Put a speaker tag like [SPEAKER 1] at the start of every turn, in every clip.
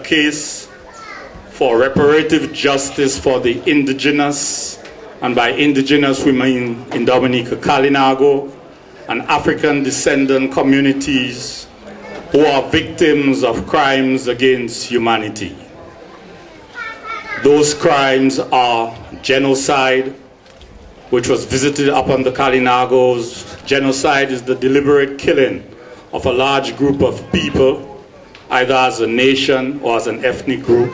[SPEAKER 1] case for reparative justice for the indigenous, and by indigenous we mean in Dominica, Kalinago, and African descendant communities who are victims of crimes against humanity. Those crimes are genocide, which was visited upon the Kalinagos. Genocide is the deliberate killing of a large group of people, either as a nation or as an ethnic group.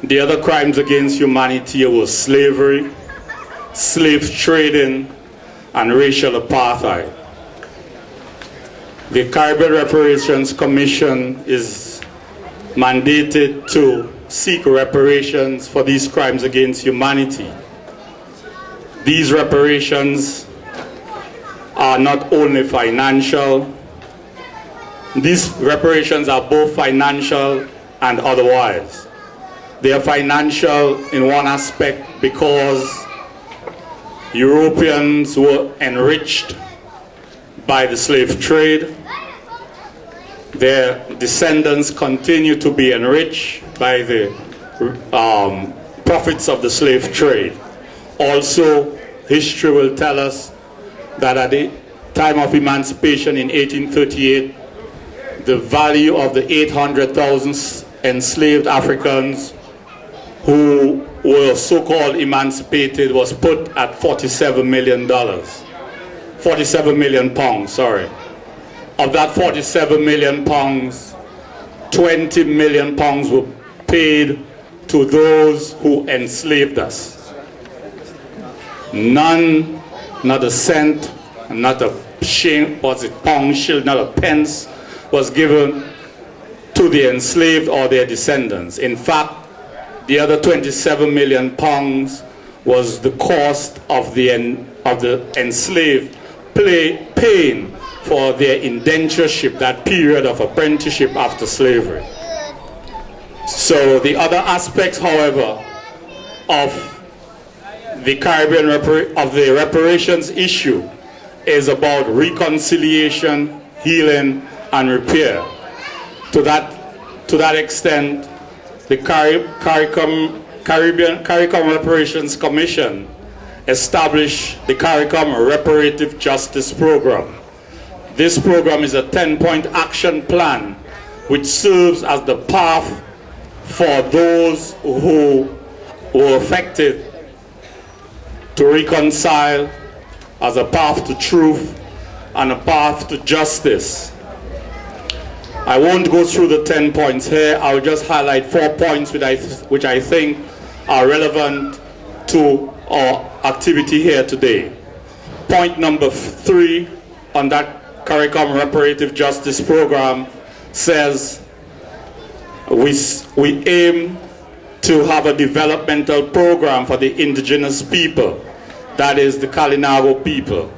[SPEAKER 1] The other crimes against humanity were slavery, slave trading, and racial apartheid. The Caribbean Reparations Commission is mandated to seek reparations for these crimes against humanity. These reparations are not only financial, these reparations are both financial and otherwise. They are financial in one aspect because Europeans were enriched by the slave trade. Their descendants continue to be enriched by the profits of the slave trade. Also, history will tell us that at the time of emancipation in 1838, the value of the 800,000 enslaved Africans who were so-called emancipated was put at $47 million. 47 million pounds, sorry. Of that 47 million pounds, 20 million pounds were paid to those who enslaved us. None, not a cent, not a shilling, was it pound, shilling, not a pence, was given to the enslaved or their descendants. In fact, the other 27 million pounds was the cost of the enslaved paying for their indentureship, that period of apprenticeship after slavery. So the other aspects, however, of the Caribbean reparations issue is about reconciliation, healing, and repair. To that extent, the CARICOM Reparations Commission established the CARICOM Reparative Justice Program. This program is a 10-point action plan which serves as the path for those who were affected to reconcile, as a path to truth and a path to justice. I won't go through the 10 points here. I'll just highlight 4 points which I think are relevant to our activity here today. Point number 3 on that CARICOM Reparative Justice Program says we aim to have a developmental program for the indigenous people, that is the Kalinago people.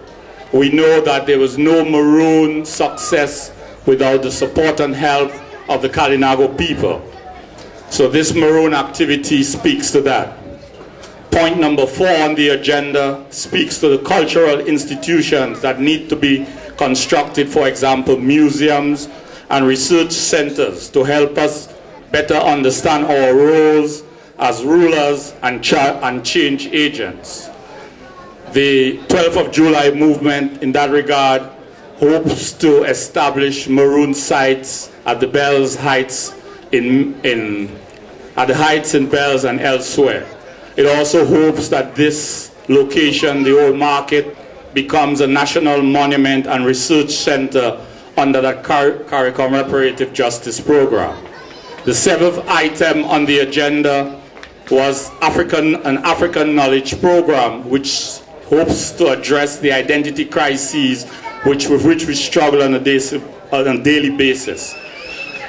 [SPEAKER 1] We know that there was no Maroon success without the support and help of the Kalinago people. So this Maroon activity speaks to that. Point number 4 on the agenda speaks to the cultural institutions that need to be constructed, for example, museums and research centers to help us better understand our roles as rulers and change agents. The 12th of July movement in that regard hopes to establish Maroon sites at the Bells Heights at the Heights in Bells and elsewhere. It also hopes that this location, the old market, becomes a national monument and research center under the CARICOM Reparative Justice Program. The 7th item on the agenda was an African Knowledge Program, which hopes to address the identity crises with which we struggle on a daily basis.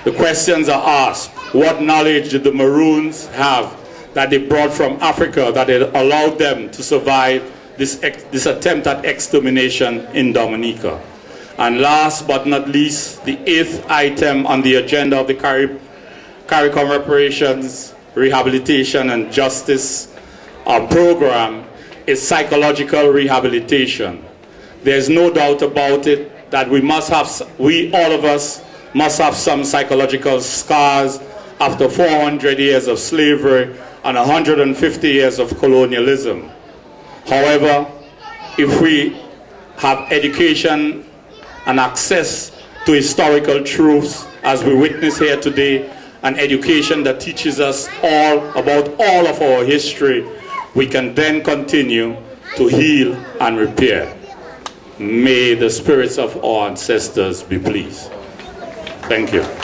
[SPEAKER 1] The questions are asked: what knowledge did the Maroons have that they brought from Africa that it allowed them to survive this attempt at extermination in Dominica? And last but not least, the 8th item on the agenda of the CARICOM Reparations, Rehabilitation and Justice program is psychological rehabilitation. There's no doubt about it that all of us must have some psychological scars after 400 years of slavery and 150 years of colonialism. However, if we have education and access to historical truths, as we witness here today, an education that teaches us all about all of our history, we can then continue to heal and repair. May the spirits of our ancestors be pleased. Thank you.